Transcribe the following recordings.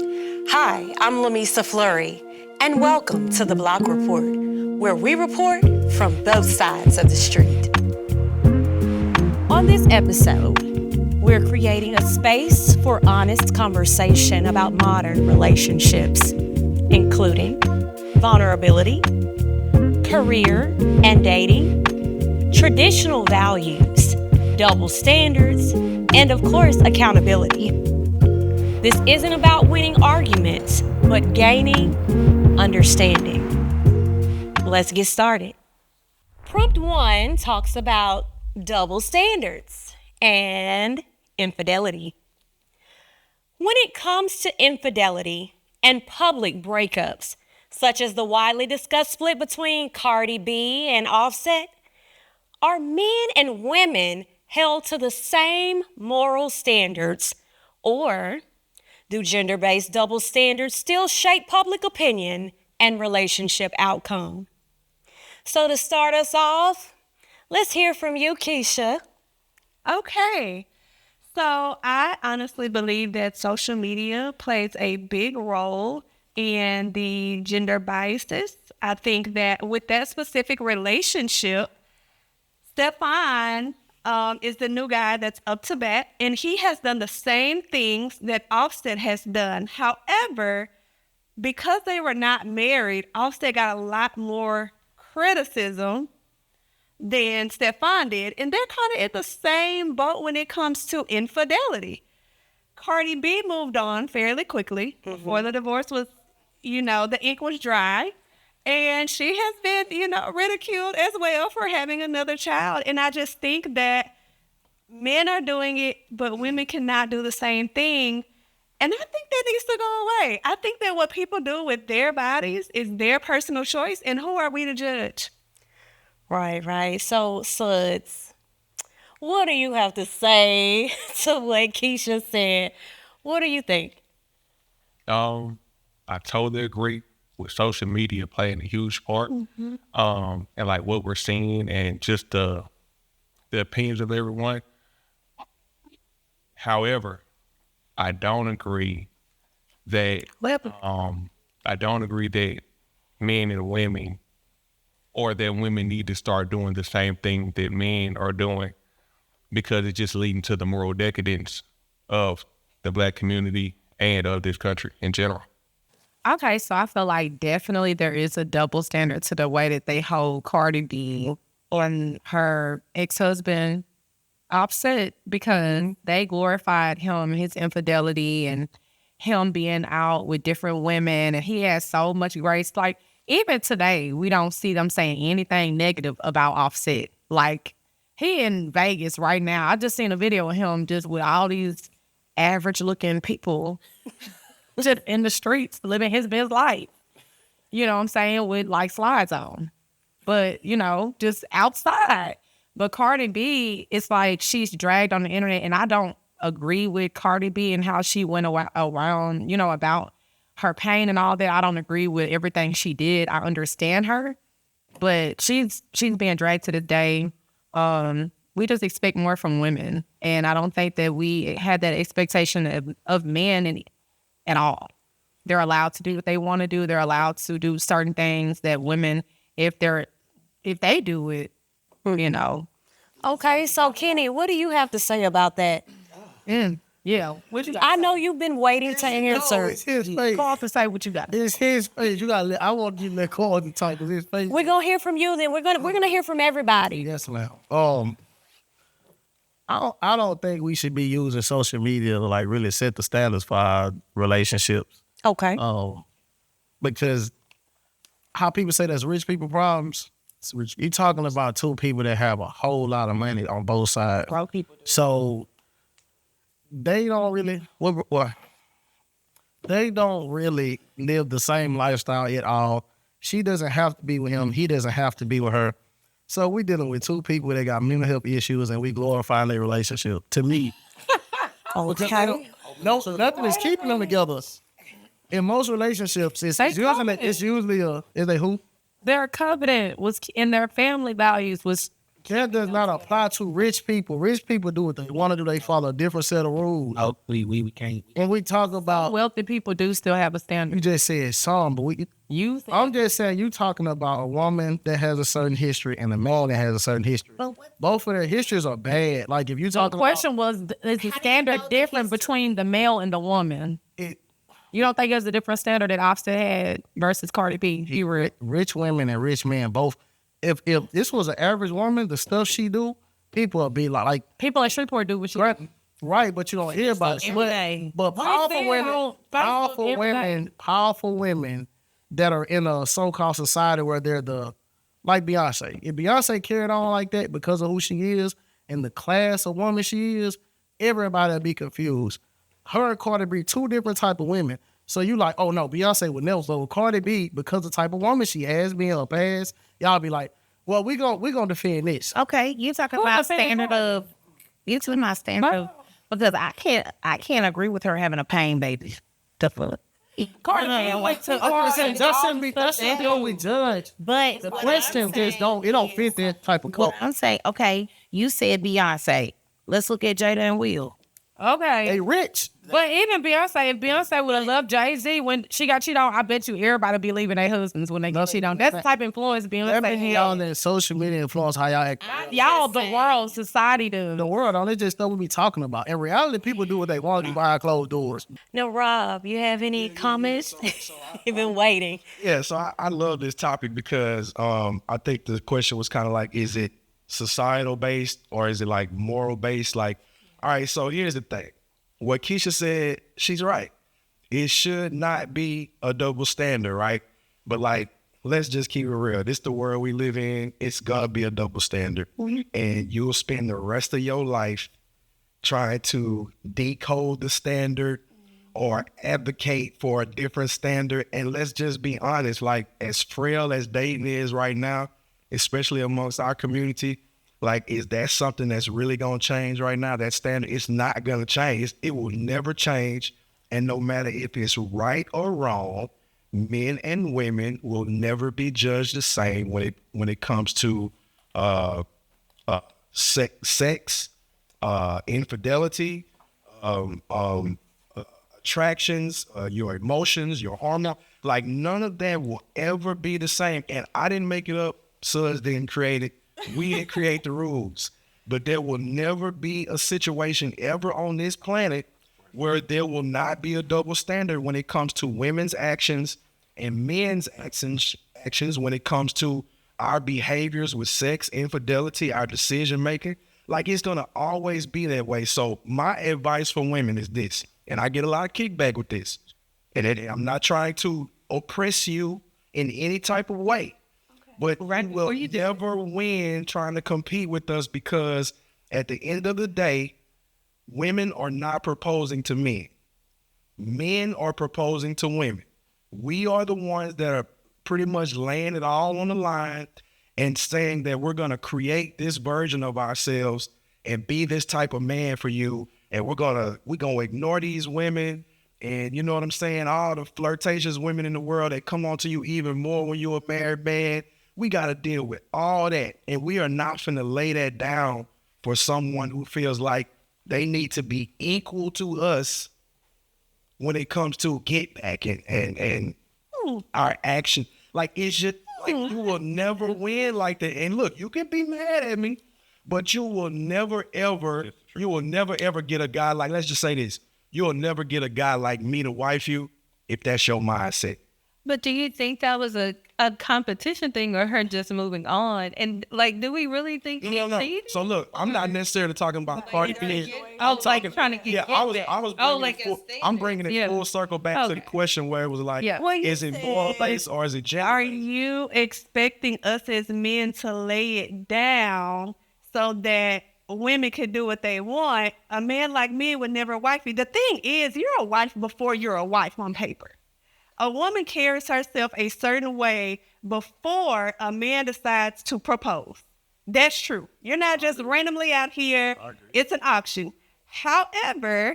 Hi, I'm Lamisa Fleury, and welcome to the Block Report, where we report from both sides of the street. On this episode, we're creating a space for honest conversation about modern relationships, including vulnerability, career and dating, traditional values, double standards, and of course, accountability. This isn't about winning arguments, but gaining understanding. Let's get started. Prompt 1 talks about double standards and infidelity. When it comes to infidelity and public breakups, such as the widely discussed split between Cardi B and Offset, are men and women held to the same moral standards, or do gender-based double standards still shape public opinion and relationship outcome? So to start us off, let's hear from you, Keshia. Okay. So I honestly believe that social media plays a big role in the gender biases. I think that with that specific relationship, Stefan is the new guy that's up to bat, and he has done the same things that Offset has done. However, because they were not married, Offset got a lot more criticism than Stefan did, and they're kind of in the same boat when it comes to infidelity. Cardi B moved on fairly quickly before the divorce was, the ink was dry. And she has been, ridiculed as well for having another child. And I just think that men are doing it, but women cannot do the same thing. And I think that needs to go away. I think that what people do with their bodies is their personal choice. And who are we to judge? Right. So, Suds, what do you have to say to what Keshia said? What do you think? I totally agree with social media playing a huge part, and like what we're seeing and just the opinions of everyone. However, I don't agree that men and women, or that women need to start doing the same thing that men are doing, because it's just leading to the moral decadence of the Black community and of this country in general. Okay, so I feel like definitely there is a double standard to the way that they hold Cardi B and her ex-husband Offset, because they glorified him, his infidelity, and him being out with different women, and he has so much grace. Like, even today, we don't see them saying anything negative about Offset. Like, he in Vegas right now. I just seen a video of him just with all these average-looking people just in the streets living his best life. You know what I'm saying? With like slides on. But, just outside. But Cardi B, it's like she's dragged on the internet, and I don't agree with Cardi B and how she went around, about her pain and all that. I don't agree with everything she did. I understand her, but she's being dragged to the day. We just expect more from women, and I don't think that we had that expectation of men at all. They're allowed to do what they want to do. They're allowed to do certain things that women, if they do it, Okay, so Kenny, what do you have to say about that? Yeah. What you got? I know you've been waiting to answer. It's his face. Go off and say what you got. It's his face. I want you to let Cardi talk, because his face. We're gonna hear from you, then we're gonna hear from everybody. Yes, ma'am. I don't think we should be using social media to like really set the standards for our relationships. Okay. Because how people say that's rich people problems. You're talking about two people that have a whole lot of money on both sides. Broke people. So they don't really live the same lifestyle at all. She doesn't have to be with him. He doesn't have to be with her. So we're dealing with two people that got mental health issues, and we glorifying their relationship. To me, Okay. no, nothing is keeping them together. In most relationships, it's usually is they who? Their covenant was, and their family values was That does not apply to rich people. Rich people do what they want to do. They follow a different set of rules. No, we can't. When we talk about, Wealthy people do still have a you standard. just said some, but I'm just saying you talking about a woman that has a certain history and a man that has a certain history. Both of their histories are bad. Like if you The talking question was, is the standard different between the male and the woman? You don't think there's a different standard that Offset had versus Cardi B? rich women and rich men both. If this was an average woman, the stuff she do, people would be like People in Shreveport do what you do. right, but you don't hear about it. But powerful women that are in a so-called society where they're like Beyonce. If Beyonce carried on like that because of who she is and the class of woman she is, everybody would be confused. Her and Cardi B, two different type of women. So you like, oh no, Beyonce would never. So Cardi B, because of the type of woman she has, being her past, y'all be like, well, we gonna defend this. Okay, you talking about standard of because I can't agree with her having a pain baby. Cardi That's what we judge. but The question just it don't fit that type of well, culture. I'm saying, okay, you said Beyonce. Let's look at Jada and Will. Okay. They rich. But even Beyonce, if Beyonce would have loved Jay-Z when she got cheated on, I bet you everybody be leaving their husbands when they get cheated on. That's the type of influence That Beyonce mean y'all had. in social media influence how y'all act. Y'all, the world, society The does. world, on it just stuff we be talking about. In reality, people do what they want to do behind closed doors. Now, Rob, you have any comments? You've been waiting. Yeah, so I love this topic because I think the question was kind of like, is it societal based or is it like moral based? Like, all right, so here's the thing. What Keshia said, she's right. It should not be a double standard, right? But like, let's just keep it real. This the world we live in. It's gonna be a double standard. And you'll spend the rest of your life trying to decode the standard or advocate for a different standard. And let's just be honest, like as frail as dating is right now, especially amongst our community, like, is that something that's really going to change right now? That standard, it's not going to change. It will never change. And no matter if it's right or wrong, men and women will never be judged the same when it comes to sex, infidelity, attractions, your emotions, your hormones. Like, none of that will ever be the same. And I didn't make it up. Suds didn't create it. We didn't create the rules, but there will never be a situation ever on this planet where there will not be a double standard when it comes to women's actions and men's actions when it comes to our behaviors with sex, infidelity, our decision making. Like, it's going to always be that way. So my advice for women is this, and I get a lot of kickback with this, and I'm not trying to oppress you in any type of way. But you will never win trying to compete with us because at the end of the day, women are not proposing to men. Men are proposing to women. We are the ones that are pretty much laying it all on the line and saying that we're going to create this version of ourselves and be this type of man for you. And we're going to ignore these women. And you know what I'm saying? All the flirtatious women in the world that come on to you even more when you're a married man. We got to deal with all that. And we are not finna lay that down for someone who feels like they need to be equal to us when it comes to get back and our action. Like, it's just, like, you will never win like that. And look, you can be mad at me, but you will never, ever get a guy like, let's just say this. You'll never get a guy like me to wife you if that's your mindset. But do you think that was a competition thing or her just moving on? And like, do we really think she cheated? So look, I'm not necessarily talking about Cardi B. Oh, like trying to get Yeah, I was I'm bringing it full circle back to the question where it was like, Yeah. Well, you is it moral based or is it gender? Are you expecting us as men to lay it down so that women can do what they want? A man like me would never wife you. The thing is, you're a wife before you're a wife on paper. A woman carries herself a certain way before a man decides to propose. That's true. You're not just randomly out here. It's an auction. However,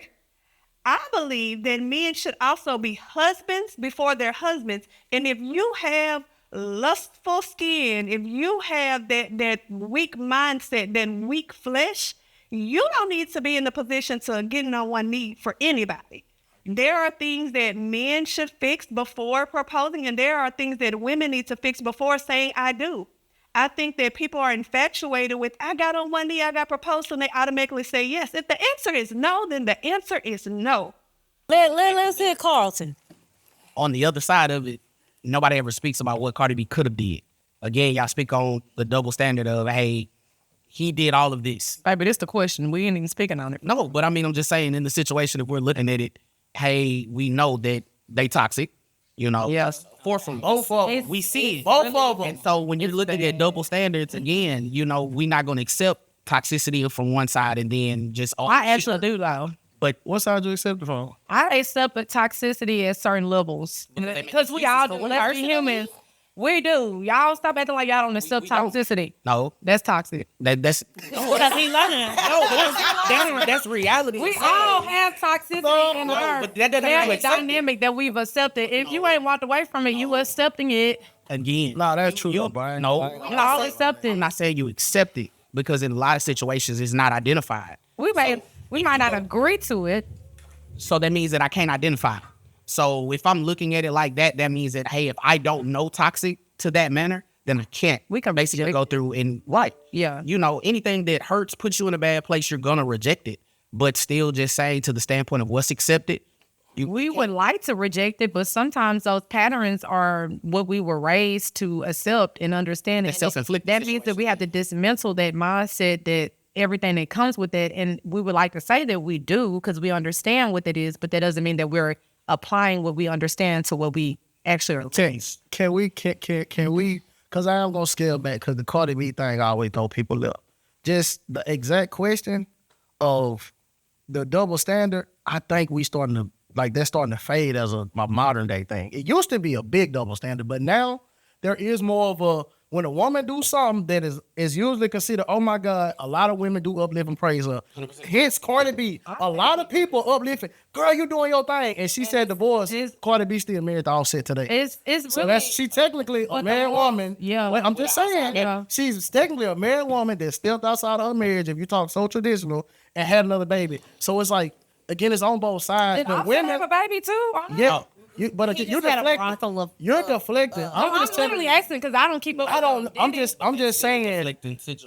I believe that men should also be husbands before they're husbands. And if you have lustful skin, if you have that weak mindset, that weak flesh, you don't need to be in the position to get on one knee for anybody. There are things that men should fix before proposing, and there are things that women need to fix before saying, I do. I think that people are infatuated with, I got on one knee, I got proposed to, and they automatically say yes. If the answer is no, then the answer is no. Let's hear Carlton. On the other side of it, nobody ever speaks about what Cardi B could have did. Again, y'all speak on the double standard of, hey, he did all of this. Baby, this the question. We ain't even speaking on it. No, but I mean, I'm just saying in the situation, if we're looking at it, hey, we know that they toxic, you know. Yes. Both of them. We see it. Both of them. And so when you're looking at double standards, again, you know, we're not going to accept toxicity from one side and then just... I actually do, though. But What side you accept it from? I accept the toxicity at certain levels. Because we all do. Let's be humans. We do. Y'all stop acting like y'all don't accept toxicity. no, That's toxic. that's... Because he lying. that's reality. We all have toxicity in our but that doesn't mean you accept it. dynamic that we've accepted. If you ain't walked away from it, you accepting it. Again. Nah, that's true, though, Brian. No. You all accept I'm it. not saying you accept it because in a lot of situations it's not identified. We might not agree to it. So that means that I can't identify. So if I'm looking at it like that, that means that, hey, if I don't know toxic to that manner, then I can't. We can basically go through and Yeah. you know, anything that hurts, puts you in a bad place, you're gonna reject it. But still just saying to the standpoint of what's accepted, We would like to reject it, but sometimes those patterns are what we were raised to accept and understand. It's self-inflicted That means that we have to dismantle that mindset, that everything that comes with it. And we would like to say that we do because we understand what it is, but that doesn't mean that we're applying what we understand to what we actually are. Can we, because I am going to scale back because the Cardi B thing always throw people up. Just the exact question of the double standard, I think we starting to, that's starting to fade as a modern day thing. It used to be a big double standard, but now there is more of a, when a woman do something that is usually considered, oh my God, a lot of women do uplift and praise her. 100%. Hence Cardi B, a lot of people uplifting, girl, you doing your thing. And she said divorce, Cardi B still married to Offset today. It's So really, she technically a married woman. Yeah. Well, I'm just saying, Yeah. she's technically a married woman that stepped outside of her marriage, if you talk so traditional, and had another baby. So it's like, again, it's on both sides. did But Offset women, have a baby too? yeah. You're deflecting. You're deflecting. I'm literally asking because I don't keep up. I'm just saying.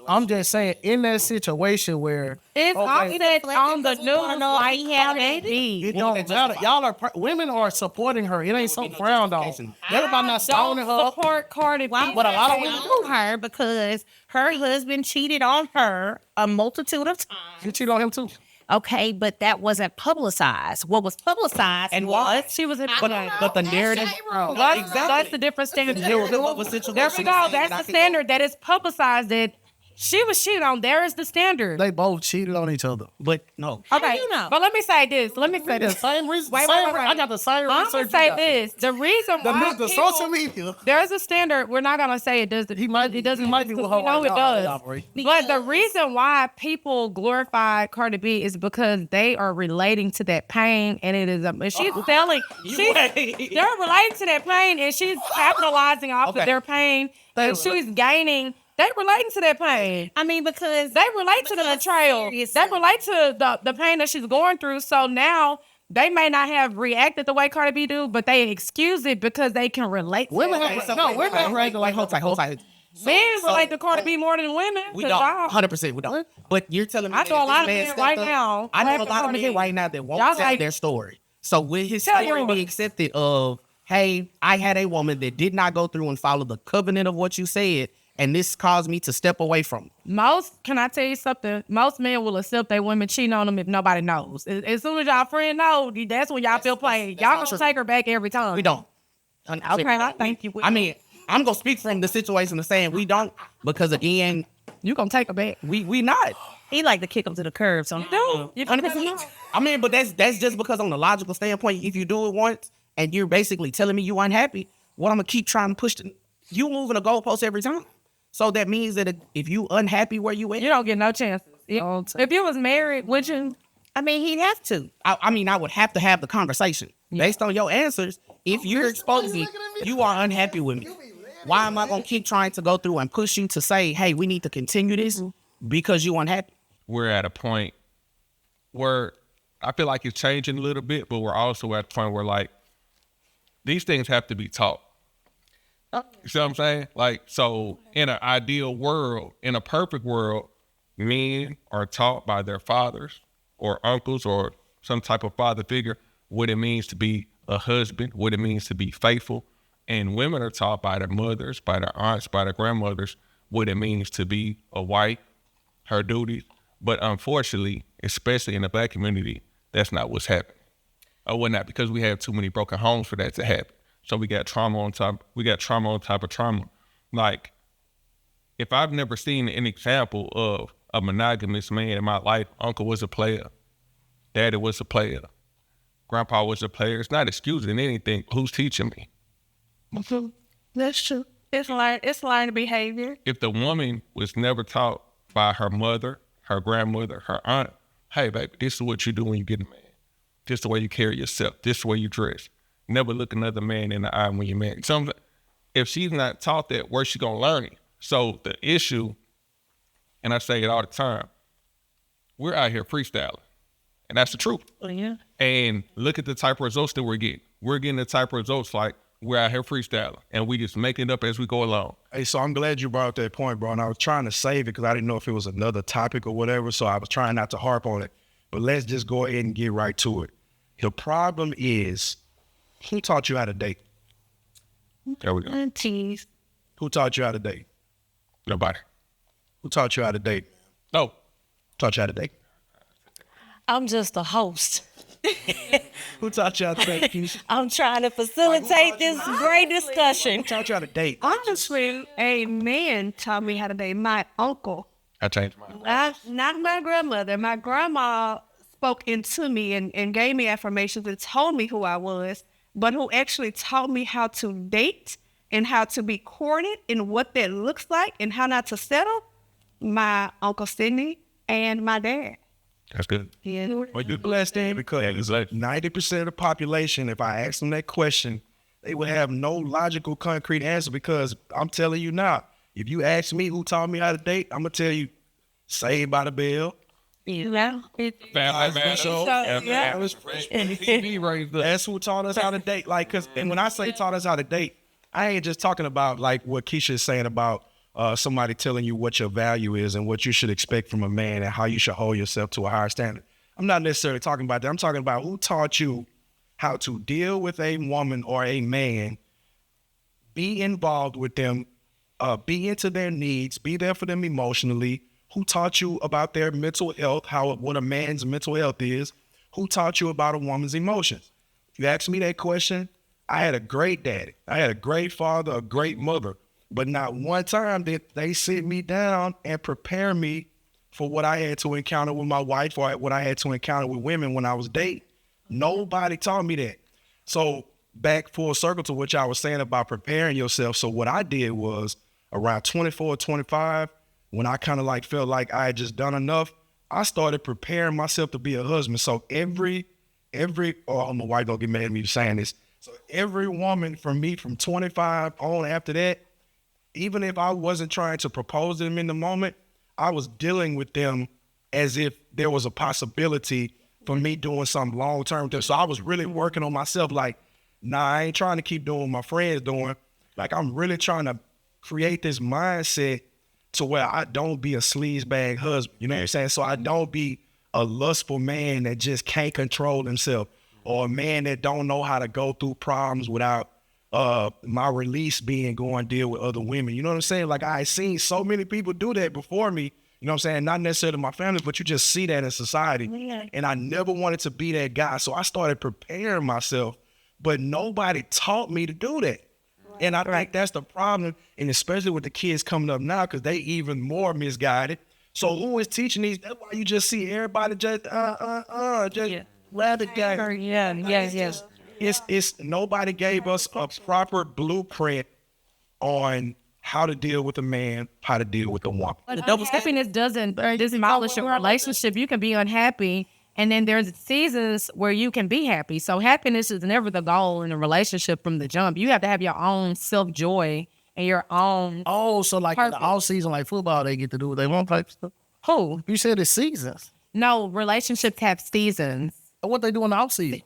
I'm just saying in that situation where It's Offset on the news like how they be. it don't matter. Y'all are women are supporting her. It ain't something frowned on. Everybody not stoning her. Support Cardi B. But a lot of women do her because her husband cheated on her a multitude of times. You cheat on him too. Okay, but that wasn't publicized. What was publicized And was She was in but the narrative, That's the different standard. There we go. That's the standard that is publicized that she was cheated on. There is the standard. They both cheated on each other. but no. Okay, you know? but let me say this. Same reason. Wait. I got the same I'm research. gonna you say got. this. The reason why The social media. there's a standard. We're not gonna say it does. It doesn't. be with We her know right it now. does. They operate. But the reason why people glorify Cardi B is because they are relating to that pain, and it is. She's selling. They're relating to that pain, and she's capitalizing off of their pain, and she's gaining. They relating to that pain. I mean, because They relate to the betrayal. They relate to the pain that she's going through. So now they may not have reacted the way Cardi B do, but they excuse it because they can relate. Women have women have Like, hold tight. Men relate to Cardi B more than women. We 'cause don't. y'all- 100% we don't. But you're telling me I know a lot of this men man right stepped up. now. I know a lot of men right now that won't Y'all tell like- their story. So with his Tell story your- be accepted of, hey, I had a woman that did not go through and follow the covenant of what you said, and this caused me to step away from it. Can I tell you something? Most men will accept their women cheating on them if nobody knows. As soon as y'all friend know, that's when y'all feel played. Y'all gonna take her back every time. We don't. Okay, I thank you. I mean, I'm gonna speak from the situation of saying we don't, because again, you gonna take her back. we not. he like to kick them to the curb. So I mean, but that's just because on the logical standpoint, if you do it once and you're basically telling me you unhappy, what I'm gonna keep trying to push you moving the goalpost every time. So that means that if you unhappy where you at, You don't get no chances. If you was married, would you? I mean, he'd have to. I mean, I would have to have the conversation based on your answers. If you're exposing, you are unhappy with me. Why am I gonna keep trying to go through and push you to say, hey, we need to continue this because you unhappy? We're at a point where I feel like it's changing a little bit, but we're also at a point where like these things have to be taught. You see what I'm saying? Like, so in an ideal world, in a perfect world, men are taught by their fathers or uncles or some type of father figure what it means to be a husband, what it means to be faithful. And women are taught by their mothers, by their aunts, by their grandmothers, what it means to be a wife, her duties. But unfortunately, especially in the Black community, that's not what's happening. Or not, because we have too many broken homes for that to happen. So we got trauma on top of trauma. Like, if I've never seen an example of a monogamous man in my life, uncle was a player, daddy was a player, grandpa was a player, it's not excusing anything. Who's teaching me? That's true. It's learned behavior. If the woman was never taught by her mother, her grandmother, her aunt, hey, baby, this is what you do when you get a man. This is the way you carry yourself. This is the way you dress. Never look another man in the eye when you're married. So if she's not taught that, where's she gonna learn it? So the issue, and I say it all the time, we're out here freestyling. And that's the truth. Oh, yeah. And look at the type of results that we're getting. We're getting the type of results like we're out here freestyling and we just make it up as we go along. Hey, so I'm glad you brought up that point, bro. And I was trying to save it because I didn't know if it was another topic or whatever. So I was trying not to harp on it. But let's just go ahead and get right to it. The problem is, who taught you how to date? There we go. Aunties. Who taught you how to date? Nobody. Who taught you how to date? No. Taught you how to date? I'm just a host. Who taught you how to date, Keshia? I'm trying to facilitate this great discussion. Who taught you how to date? Honestly, a man taught me how to date. My uncle. I changed mine. Not my grandmother. My grandma spoke into me and gave me affirmations and told me who I was, but who actually taught me how to date and how to be courted and what that looks like and how not to settle, my Uncle Sidney and my dad. That's good. Yeah. Well, you're blessed then because 90% of the population, if I ask them that question, they would have no logical, concrete answer because I'm telling you now, if you ask me who taught me how to date, I'm going to tell you, Saved by the Bell. Yeah. That's who taught us how to date. Like, cause, and when I say taught us how to date, I ain't just talking about like what Keshia is saying about somebody telling you what your value is and what you should expect from a man and how you should hold yourself to a higher standard. I'm not necessarily talking about that. I'm talking about who taught you how to deal with a woman or a man, be involved with them, be into their needs, be there for them emotionally. Who taught you about their mental health, what a man's mental health is? Who taught you about a woman's emotions? If you ask me that question, I had a great daddy. I had a great father, a great mother. But not one time did they sit me down and prepare me for what I had to encounter with my wife or what I had to encounter with women when I was dating. Nobody taught me that. So back full circle to what y'all was saying about preparing yourself. So what I did was around 24, 25, when I kind of like felt like I had just done enough, I started preparing myself to be a husband. So every, oh, my wife don't get mad at me for saying this. So every woman from 25 on after that, even if I wasn't trying to propose to them in the moment, I was dealing with them as if there was a possibility for me doing something long-term. So I was really working on myself like, nah, I ain't trying to keep doing what my friends doing. Like, I'm really trying to create this mindset to where I don't be a sleazebag husband, you know what I'm saying? So I don't be a lustful man that just can't control himself or a man that don't know how to go through problems without my release being go and deal with other women. You know what I'm saying? Like, I seen so many people do that before me, you know what I'm saying? Not necessarily my family, but you just see that in society. Yeah. And I never wanted to be that guy. So I started preparing myself, but nobody taught me to do that. And I think that's the problem, and especially with the kids coming up now, because they even more misguided. So who is teaching these? That's why you just see everybody just let it go. Yes. It's nobody gave us a proper blueprint on how to deal with a man, how to deal with a woman. But happiness doesn't demolish your relationship. You can be unhappy, and then there's seasons where you can be happy. So happiness is never the goal in a relationship from the jump. You have to have your own self-joy and your own. Oh, so like in the Purpose. off season, like football, they get to do what they want type stuff. Who? You said it's seasons. No, relationships have seasons. What they do in the off season?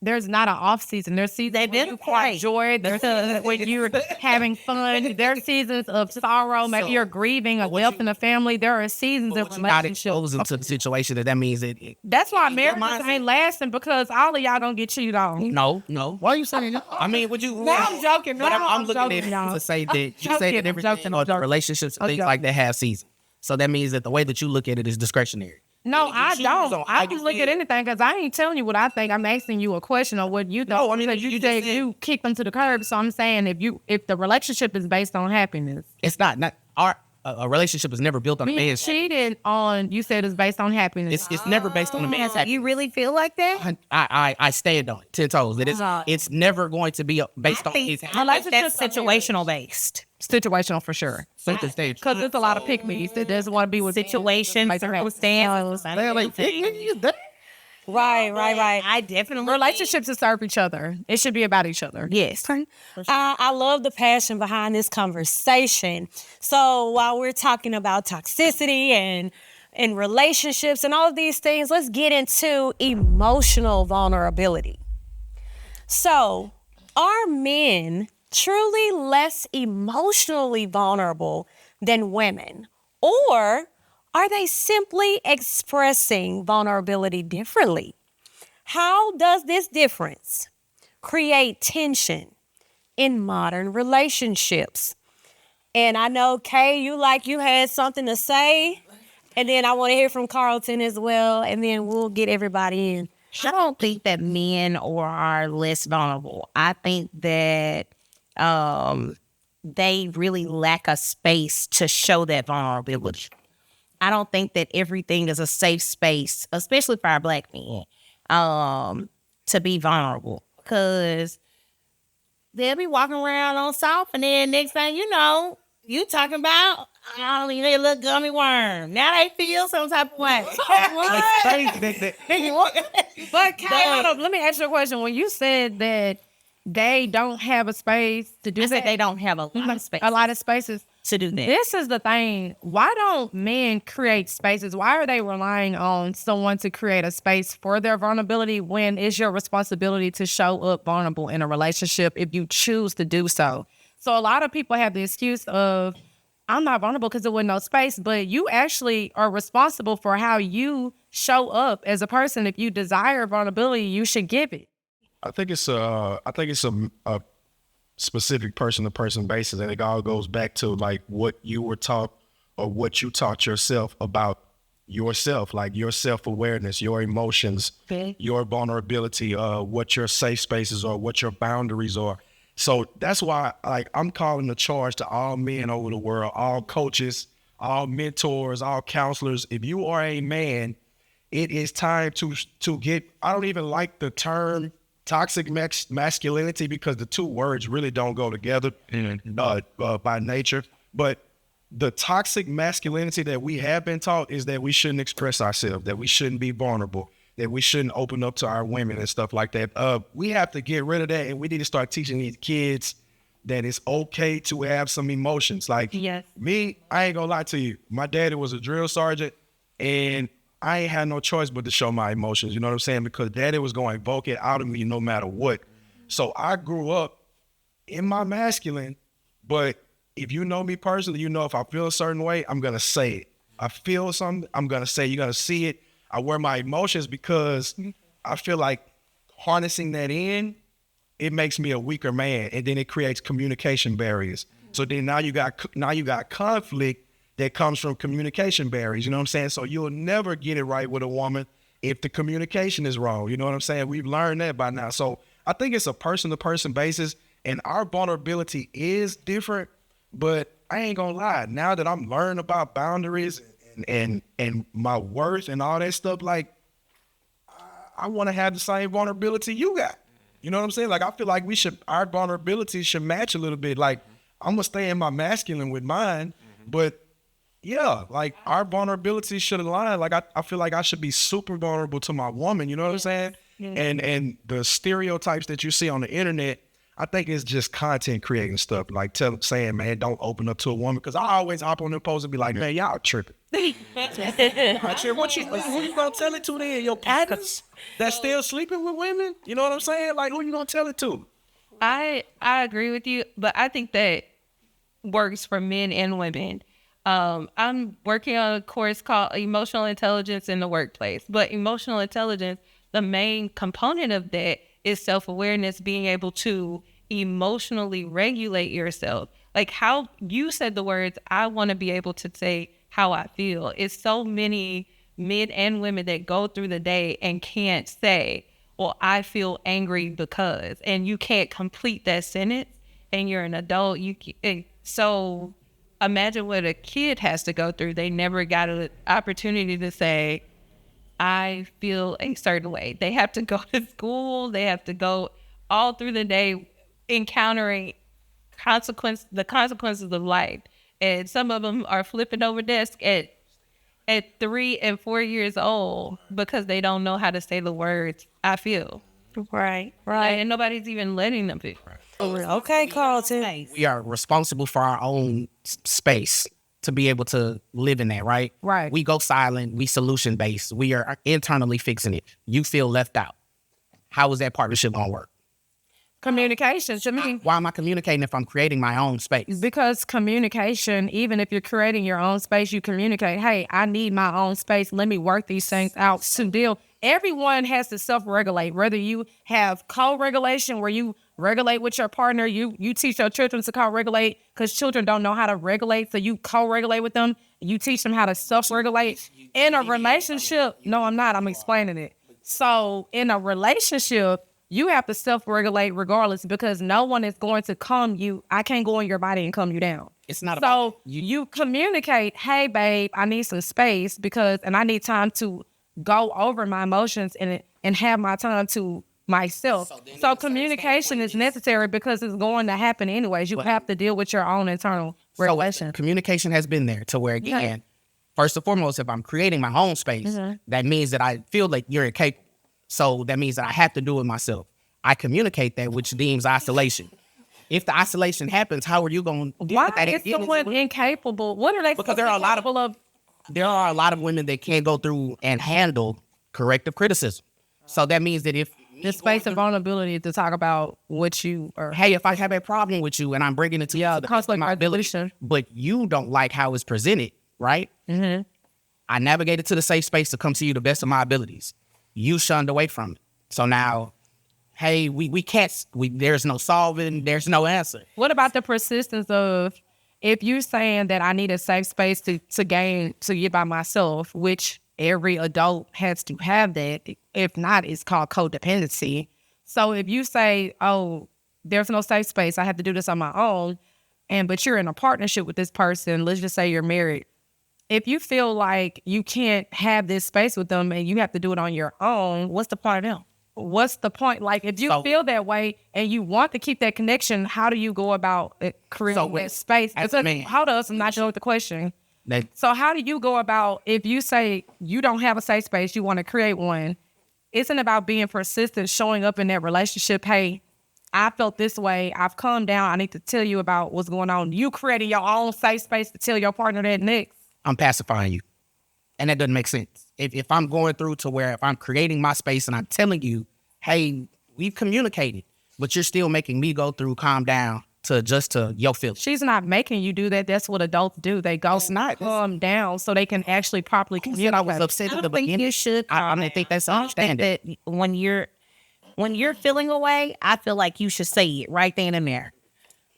There's not an off season. There's seasons when you find joy. There's seasons when you're having fun. There are seasons of sorrow. Maybe you're grieving a death in the family. There are seasons of Not relationships. exposed into the situation that means it. That's why marriages ain't lasting, because all of y'all gonna get cheated on. No. Why are you saying that? I mean, would you? No, I'm joking. But No, I'm I'm looking joking, at y'all. to say that you joking, say that I'm everything joking, I'm or joking. relationships and I'm things joking. like that have seasons. So that means that the way that you look at it is discretionary. No, I choose don't. on I how can you look at feel. anything because I ain't telling you what I think. I'm asking you a question on what you think. No, I mean, because you you said just said- you kick them to the curb. So I'm saying if the relationship is based on happiness, It's not our a relationship is never built on a being man's. cheated on, you said it's based on happiness. It's never based on a man's happiness. You really feel like that? I stand on it 10 toes. That it's never going to be based on his I think that's situational based. Situational for sure. circumstance. Because there's a lot of pick-me's that doesn't want to be with Situation, circumstance. Right. I definitely relationships to serve each other. It should be about each other. Yes. I love the passion behind this conversation. So while we're talking about toxicity and relationships and all of these things, let's get into emotional vulnerability. So, are men truly less emotionally vulnerable than women? Or are they simply expressing vulnerability differently? How does this difference create tension in modern relationships? And I know, Kay, you had something to say. And then I want to hear from Carlton as well. And then we'll get everybody in. I don't think that men are less vulnerable. I think that they really lack a space to show that vulnerability. I don't think that everything is a safe space, especially for our Black men, to be vulnerable. Because they'll be walking around on soft, and then next thing you know, you talking about, oh, you need a little gummy worm. Now they feel some type of way. But Kay, hold up, let me ask you a question. When you said that they don't have a space to do I said that, they don't have a lot of space a lot of spaces to do that. This is the thing. Why don't men create spaces? Why are they relying on someone to create a space for their vulnerability when it's your responsibility to show up vulnerable in a relationship if you choose to do so? So a lot of people have the excuse of, I'm not vulnerable because there was no space, but you actually are responsible for how you show up as a person. If you desire vulnerability, you should give it. I think it's a specific person to person basis, and it all goes back to like what you were taught or what you taught yourself about yourself, like your self-awareness, your emotions, your vulnerability, what your safe spaces are, what your boundaries are. So that's why I'm calling the charge to all men over the world, all coaches, all mentors, all counselors. If you are a man, it is time to get, I don't even like the term toxic masculinity because the two words really don't go together by nature. But the toxic masculinity that we have been taught is that we shouldn't express ourselves, that we shouldn't be vulnerable, that we shouldn't open up to our women and stuff like that. We have to get rid of that, and we need to start teaching these kids that it's okay to have some emotions. Like me, I ain't gonna lie to you. My daddy was a drill sergeant, and I ain't had no choice but to show my emotions, you know what I'm saying? Because daddy was going to invoke it out of me no matter what. So I grew up in my masculine, but if you know me personally, you know if I feel a certain way, I'm going to say it. I feel something, I'm going to say, you're going to see it. I wear my emotions because I feel like harnessing that in, it makes me a weaker man, and then it creates communication barriers. So then now you got conflict that comes from communication barriers, you know what I'm saying? So you'll never get it right with a woman if the communication is wrong, you know what I'm saying? We've learned that by now. So I think it's a person-to-person basis, and our vulnerability is different, but I ain't gonna lie, now that I'm learning about boundaries and my worth and all that stuff, like, I wanna have the same vulnerability you got. You know what I'm saying? Like, I feel like our vulnerability should match a little bit. Like, I'm gonna stay in my masculine with mine, but yeah, like our vulnerability should align. Like I feel like I should be super vulnerable to my woman, you know what I'm saying? And the stereotypes that you see on the internet, I think it's just content creating stuff, like saying, man, don't open up to a woman. Because I always hop on their post and be like, man, y'all tripping. What who you gonna tell it to then? Your partners that's still sleeping with women? You know what I'm saying? Like, who you gonna tell it to? I agree with you, but I think that works for men and women. I'm working on a course called Emotional Intelligence in the Workplace, but emotional intelligence, the main component of that is self-awareness, being able to emotionally regulate yourself. Like how you said the words, I want to be able to say how I feel. It's so many men and women that go through the day and can't say, well, I feel angry because, and you can't complete that sentence, and you're an adult. So imagine what a kid has to go through. They never got an opportunity to say, I feel a certain way. They have to go to school. They have to go all through the day encountering the consequences of life. And some of them are flipping over desks at 3 and 4 years old because they don't know how to say the words, I feel. Right. And nobody's even letting them feel. Okay, Carlton. We are responsible for our own space to be able to live in that, right? Right. We go silent. We solution-based. We are internally fixing it. You feel left out. How is that partnership going to work? Communication to me. Why am I communicating if I'm creating my own space? Because communication, even if you're creating your own space, you communicate, hey, I need my own space. Let me work these things out to deal. Everyone has to self-regulate, whether you have co-regulation where you regulate with your partner, you teach your children to co-regulate because children don't know how to regulate, so you co-regulate with them. You teach them how to self-regulate. In a relationship, no, I'm not. I'm explaining it. So in a relationship, you have to self-regulate regardless because no one is going to calm you. I can't go in your body and calm you down. It's not so you communicate, hey, babe, I need some space and I need time to go over my emotions and have my time to myself. So communication is necessary because it's going to happen anyways. You have to deal with your own internal regulation. Communication has been there to where, again, first and foremost, if I'm creating my own space, that means that I feel like you're incapable. So that means that I have to do it myself. I communicate that, which deems isolation. If the isolation happens, how are you going to deal with that? Why is someone incapable? What are they? Because there are a lot of women that can't go through and handle corrective criticism. So that means that if the space of vulnerability to talk about what you are. Hey, if I have a problem with you and I'm bringing it to you, the conflict resolution, but you don't like how it's presented, right? Mm-hmm. I navigated to the safe space to come to you the best of my abilities. You shunned away from it. So now, hey, we can't. There's no solving. There's no answer. What about the persistence of if you're saying that I need a safe space to get by myself, which every adult has to have that. If not, it's called codependency. So if you say, oh, there's no safe space, I have to do this on my own, but you're in a partnership with this person, let's just say you're married. If you feel like you can't have this space with them and you have to do it on your own, what's the point of them? What's the point? Like, if you feel that way and you want to keep that connection, how do you go about creating that space? Hold on, I'm not done with the question. So how do you go about, if you say you don't have a safe space, you want to create one, isn't about being persistent, showing up in that relationship, hey, I felt this way, I've calmed down, I need to tell you about what's going on. You creating your own safe space to tell your partner that next. I'm pacifying you. And that doesn't make sense. If I'm going through to where if I'm creating my space and I'm telling you, hey, we've communicated, but you're still making me go through calm down to adjust to your feelings. She's not making you do that. That's what adults do. They go calm down so they can actually properly communicate. I was upset at the beginning. You should. I don't think that's understanding. That when you're feeling away, I feel like you should say it right then and there.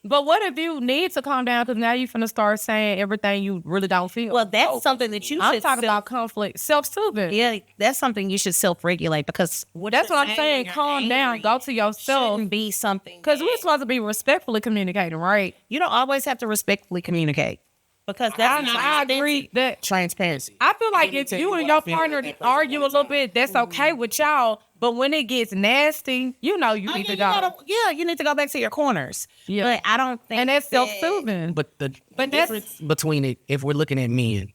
But what if you need to calm down because now you're finna start saying everything you really don't feel? Well, that's something that you should. I'm talking about conflict, self-soothing. Yeah, that's something you should self-regulate because that's what I'm saying. Calm down, go to yourself. Shouldn't be something because we're supposed to be respectfully communicating, right? You don't always have to respectfully communicate because that's I agree that transparency. I feel like if you and your partner argue a little bit, that's okay with y'all. But when it gets nasty, you need to go. You need to go back to your corners. Yeah. But I don't think and that's self-soothing. But the difference between it, if we're looking at men,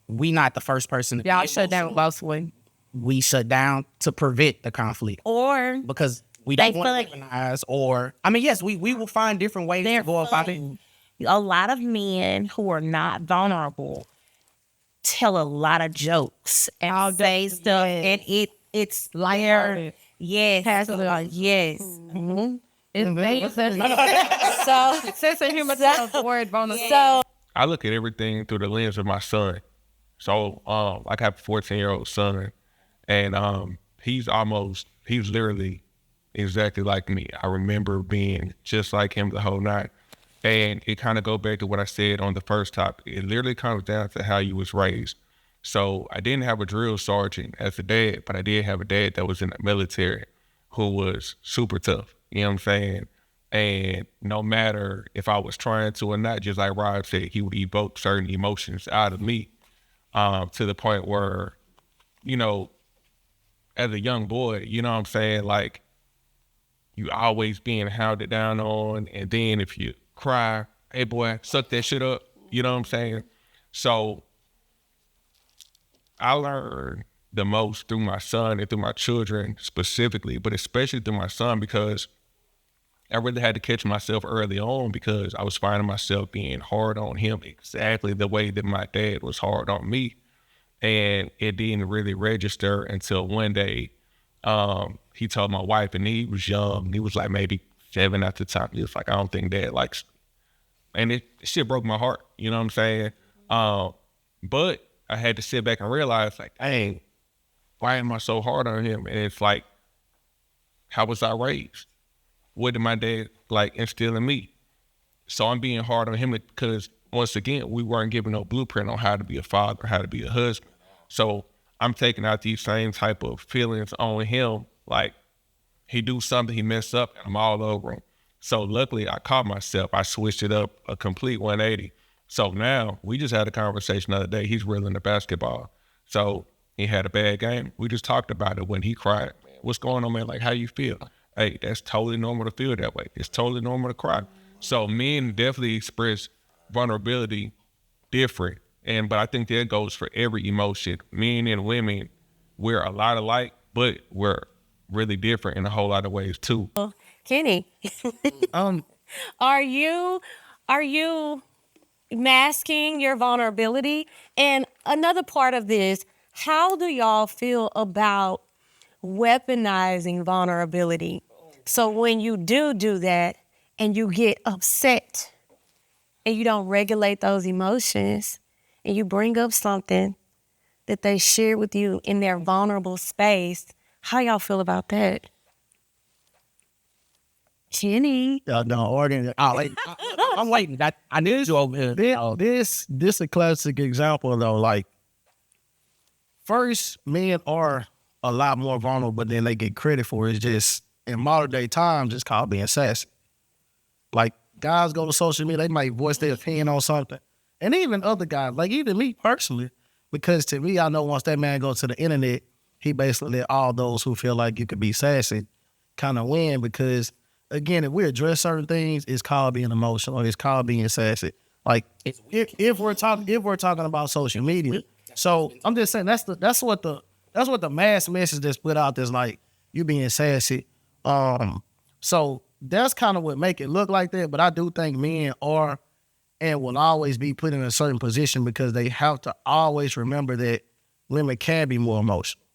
we not the first person. Y'all shut down mostly. We shut down to prevent the conflict. Or because We They don't want to feel weaponize, or I mean, yes, we will find different ways to go about it. a lot of men who are not vulnerable tell a lot of jokes and say stuff, and it's layered. Yes, yes. Mm-hmm. So, sense of humor tells the word vulnerable. So I look at everything through the lens of my son. So, like I have a 14-year-old son, and he's literally exactly like me. I remember being just like him the whole night. And it kind of go back to what I said on the first topic. It literally comes down to how you was raised. So I didn't have a drill sergeant as a dad, but I did have a dad that was in the military who was super tough. You know what I'm saying? And no matter if I was trying to or not, just like Rob said, he would evoke certain emotions out of me, to the point where, you know, as a young boy, you know what I'm saying? Like, you always being hounded down on, and then if you cry, hey boy, suck that shit up. You know what I'm saying? So I learned the most through my son and through my children specifically, but especially through my son, because I really had to catch myself early on, because I was finding myself being hard on him exactly the way that my dad was hard on me. And it didn't really register until one day, he told my wife, and he was young. He was like maybe 7 at the time. He was like, I don't think Dad likes me. And it shit broke my heart. You know what I'm saying? But I had to sit back and realize, like, dang, why am I so hard on him? And it's like, how was I raised? What did my dad like instill in me? So I'm being hard on him because, once again, we weren't given no blueprint on how to be a father, how to be a husband. So I'm taking out these same type of feelings on him. Like, he do something, he mess up, and I'm all over him. So luckily I caught myself. I switched it up a complete 180. So now we just had a conversation the other day. He's reeling the basketball. So he had a bad game. We just talked about it when he cried. What's going on, man? Like, how you feel? Hey, that's totally normal to feel that way. It's totally normal to cry. So men definitely express vulnerability different. But I think that goes for every emotion. Men and women, we're a lot alike, but we're really different in a whole lot of ways too. Kenny, are you masking your vulnerability? And another part of this, how do y'all feel about weaponizing vulnerability? So when you do that and you get upset and you don't regulate those emotions and you bring up something that they share with you in their vulnerable space, how y'all feel about that? Kenny. No, ordinary. I'm waiting. I need you over here. This a classic example though. Like, first, men are a lot more vulnerable than they get credit for. It's just, in modern day times, it's called being sassy. Like, guys go to social media, they might voice their opinion on something. And even other guys, like even me personally, because to me, I know once that man goes to the internet, he basically let all those who feel like you could be sassy kind of win, because again, if we address certain things, it's called being emotional, it's called being sassy. Like, if we're talking about social media, so I'm just saying that's what the mass message that's put out there's like, you being sassy. So that's kind of what make it look like that. But I do think men are and will always be put in a certain position because they have to always remember that women can be more emotional.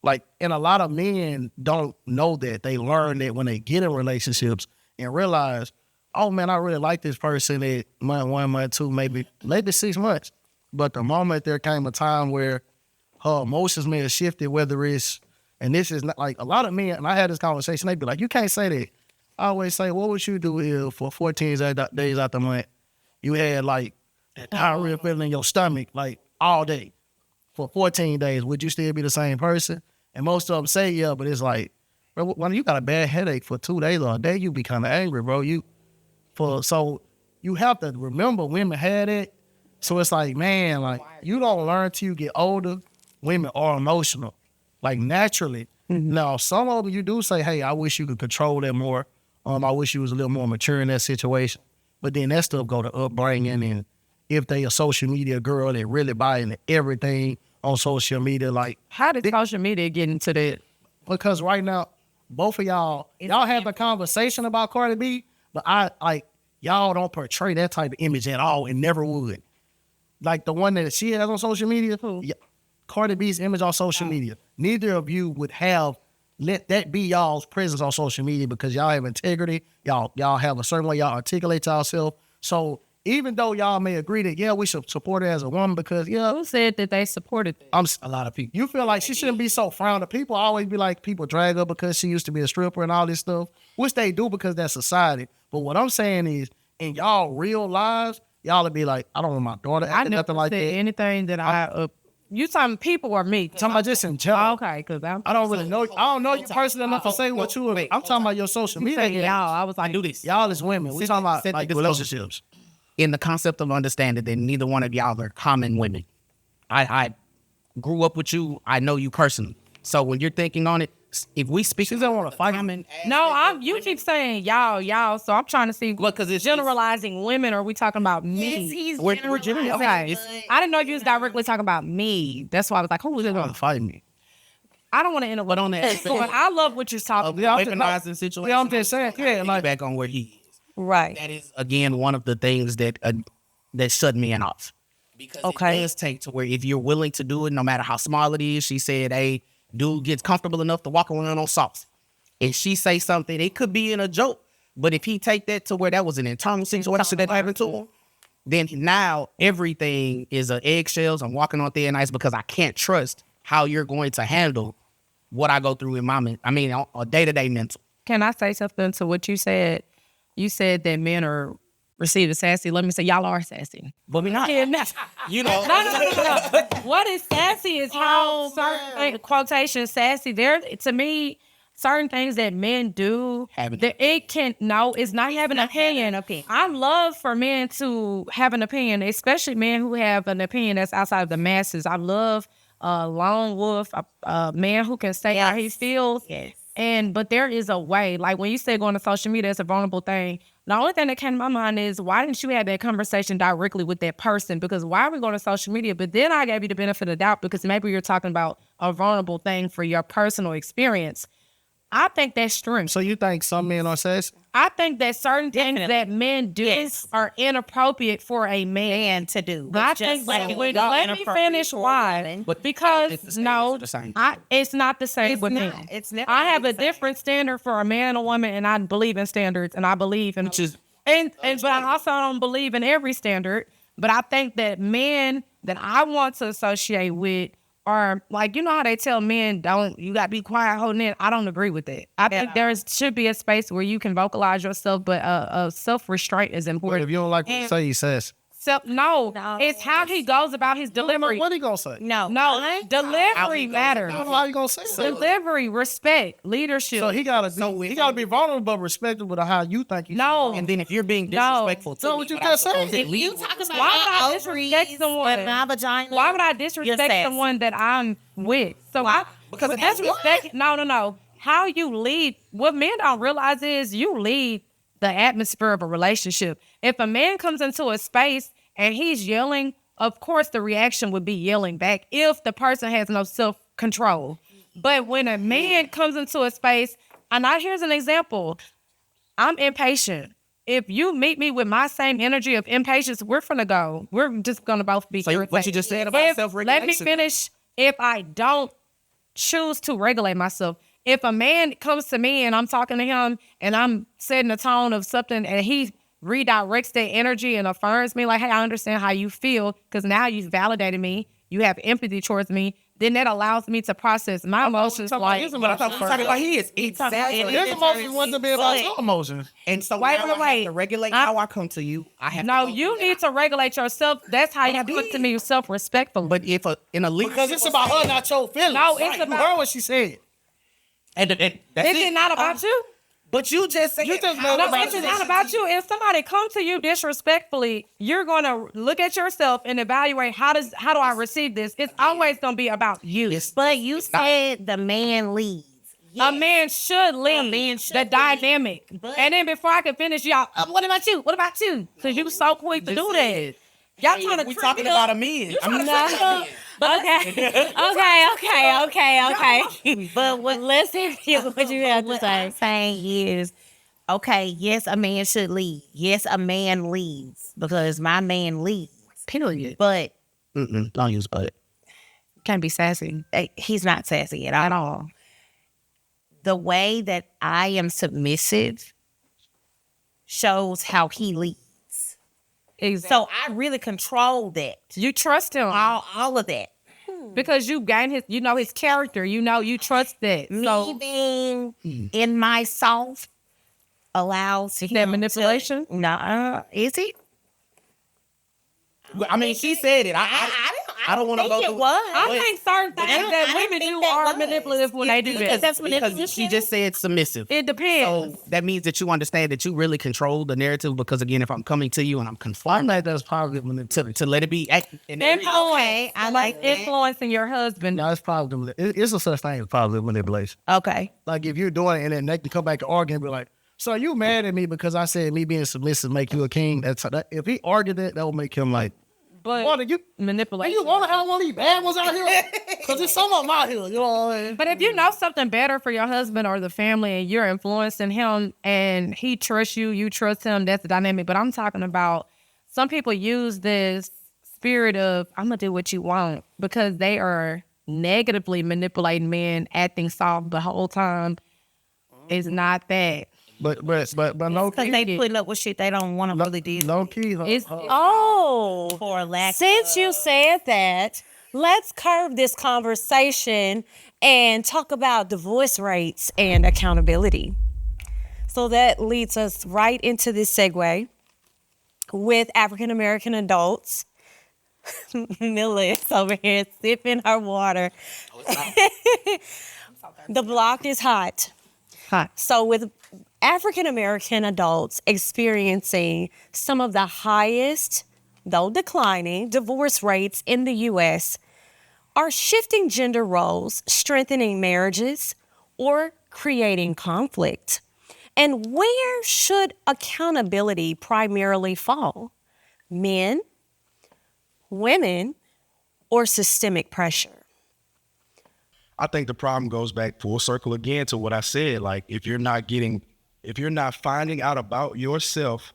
Like, and a lot of men don't know that. They learn that when they get in relationships and realize, oh man, I really like this person at month 1, month 2, maybe 6 months. But the moment there came a time where her emotions may have shifted, whether it's, and this is not like a lot of men, and I had this conversation, they'd be like, you can't say that. I always say, what would you do if for 14 days out the month, you had like that diarrhea feeling in your stomach like all day for 14 days? Would you still be the same person? And most of them say, yeah, but it's like, bro, when you got a bad headache for 2 days or a day, you be kind of angry, bro. So you have to remember women had it. So it's like, man, like you don't learn till you get older. Women are emotional, like naturally. Mm-hmm. Now, some of them you do say, hey, I wish you could control that more. I wish you was a little more mature in that situation. But then that stuff go to upbringing, and if they a social media girl, they really buy into everything on social media. Like, how did social media get into that? Because right now, both of y'all have a conversation about Cardi B, but y'all don't portray that type of image at all and never would. Like the one that she has on social media, Cardi B's image on social media. Neither of you would let that be y'all's presence on social media because y'all have integrity. Y'all have a certain way y'all articulate to yourself. So even though y'all may agree that, we should support her as a woman because, Who said that they supported that? a lot of people. You feel like she shouldn't be so frowned upon. People always be like, people drag her because she used to be a stripper and all this stuff, which they do because that's society. But what I'm saying is, in y'all real lives, y'all would be like, I don't want my daughter acting nothing like that. Anything that you talking people or me? Talking about just in general. Okay, because I don't really know. I don't know you personally enough to say what you. I'm talking about your social media. Y'all, I was like, do this. Y'all as women. We talking about like relationships. In the concept of understanding that neither one of y'all are common women. I grew up with you. I know you personally. So when you're thinking on it, if we speak, She doesn't want to fight. you keep saying y'all. So I'm trying to see because it's generalizing women, or are we talking about me? He's We're generalizing. Okay, I didn't know you was directly talking about me. That's why I was like, who is it Want going to fight me? I don't want to end up but on that but I love what you're talking about. weaponizing situation. Yeah, I'm just saying. Yeah, like back on where he is. Right. That is again one of the things that shut men off. Because it does take to where if you're willing to do it, no matter how small it is. She said, "Hey, dude gets comfortable enough to walk around on socks." If she say something, it could be in a joke, but if he take that to where that was an internal situation that happened to him, then now everything is eggshells. I'm walking on thin ice because I can't trust how you're going to handle what I go through in my a day-to-day mental. Can I say something to what you said? You said that men are received as sassy. Let me say, y'all are sassy. But we not. Yeah, no. You know. No. What is sassy is how certain quotation sassy. There, to me, certain things that men do, it's not having an opinion. I love for men to have an opinion, especially men who have an opinion that's outside of the masses. I love a lone wolf, a man who can say how he feels. Yes. But there is a way, like when you say going to social media, it's a vulnerable thing. The only thing that came to my mind is, why didn't you have that conversation directly with that person? Because why are we going to social media? But then I gave you the benefit of the doubt because maybe you're talking about a vulnerable thing for your personal experience. I think that's strength. So you think some men are sassy? I think that certain things that men do are inappropriate for a man to do. But I think let me finish why. Because it's not the same. It's not the same with me. It's never I have the a different standard for a man and a woman, and I believe in standards, and I believe in but I also don't believe in every standard. But I think that men that I want to associate with are like, you know how they tell men, you got to be quiet holding in. I don't agree with that. I think there should be a space where you can vocalize yourself, but self-restraint is But important. if you don't like what you say, he says. No, it's how he goes about his delivery. What he gonna say? No. Delivery matters. How you gonna say that? Delivery, respect, leadership. So he gotta be vulnerable but respectful to how you think. And then if you're being disrespectful, so what you just said? If you talk about why would I disrespect someone? my vagina, Why would I disrespect someone that I'm with? So Because that's respect. No. How you lead? What men don't realize is you lead the atmosphere of a relationship. If a man comes into a space and he's yelling, of course the reaction would be yelling back if the person has no self-control. But when a man comes into a space, and here's an example, I'm impatient. If you meet me with my same energy of impatience, we're just gonna both be. So what you just said about self-regulation. Let me finish. If I don't choose to regulate myself, if a man comes to me and I'm talking to him and I'm setting a tone of something and he redirects that energy and affirms me like, hey, I understand how you feel because now you've validated me, you have empathy towards me, then that allows me to process my emotions like. But I thought we were talking about his. Exactly. His emotions want to be about your emotions. And so Wait. to regulate how I come to you, I have No, to you need to regulate yourself. That's how you put to me self-respectful. But if in a leadership, Because it's about her, not your feelings. No, it's about- You heard what she said. and that's Is it not about you? But you just said No, it's not about you. If somebody comes to you disrespectfully, you're gonna look at yourself and evaluate how do I receive this. It's always gonna be about you. But you said the man leads. A man should lead the dynamic. And then before I can finish, y'all, what about you? What about you? Because you so quick to do that. Y'all trying to We talking about a man. I'm No. Okay. But what Let's hear what you have to what say. I'm saying is, okay, yes, a man should lead. Yes, a man leads because my man leads. Period. But Don't use but. Can't be sassy. he's not sassy at all. The way that I am submissive shows how he leads. Exactly. So I really control that. You trust him All of that. because you gain his, you know, his character. You know, you trust that. Me So being in my soft allows is him that manipulation? To, no, is it? I mean, she said it. I don't want to go think it through. was. I think certain things I that didn't women think do that are was. manipulative when they do that. That's Because manipulation. she just said submissive. It depends. So that means that you understand that you really control the narrative. Because again, if I'm coming to you and I'm I confirming think that's positive manipulation. to let it be in Influence. I like that. influencing your husband. No, it's positive. It's a such thing as positive manipulation. Okay. Like if you're doing it and then they can come back and argue and be like, so you mad at me because I said me being submissive make you a king? If he argued that would make him like, But what you manipulation. you want to have one of these bad ones out here? Because there's some of them out here, you know what I mean? But if you know something better for your husband or the family and you're influencing him and he trusts you, you trust him, that's the dynamic. But I'm talking about some people use this spirit of, I'm going to do what you want because they are negatively manipulating men, acting soft the whole time. It's not that. But low Because key, they put up with shit they don't want to really do low key. It's Oh, for a lack since of. you said that, let's curve this conversation and talk about divorce rates and accountability. So that leads us right into this segue with African American adults. Mila is over here sipping her water. The block is hot. hot. So with African American adults experiencing some of the highest, though declining, divorce rates in the U.S., are shifting gender roles strengthening marriages or creating conflict? And where should accountability primarily fall? Men, women, or systemic pressure? I think the problem goes back full circle again to what I said. Like, if you're not finding out about yourself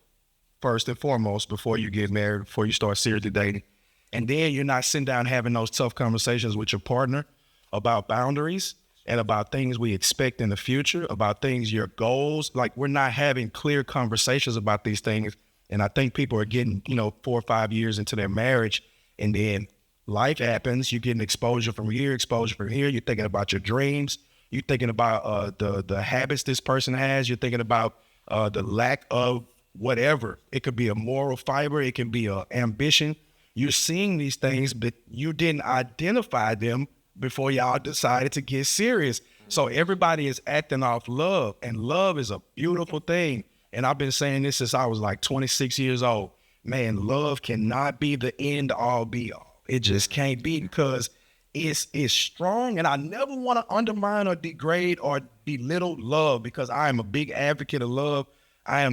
first and foremost before you get married, before you start seriously dating, and then you're not sitting down having those tough conversations with your partner about boundaries and about things we expect in the future, about things, your goals. Like, we're not having clear conversations about these things. And I think people are getting, 4 or 5 years into their marriage, and then life happens. You're getting exposure from here, exposure from here. You're thinking about your dreams. You're thinking about the habits this person has. You're thinking about the lack of whatever. It could be a moral fiber. It can be a ambition. You're seeing these things, but you didn't identify them before y'all decided to get serious. So everybody is acting off love, and love is a beautiful thing. And I've been saying this since I was like 26 years old. Man, love cannot be the end all be all. It just can't be, because it's strong. And I never want to undermine or degrade or belittle love, because I am a big advocate of love. I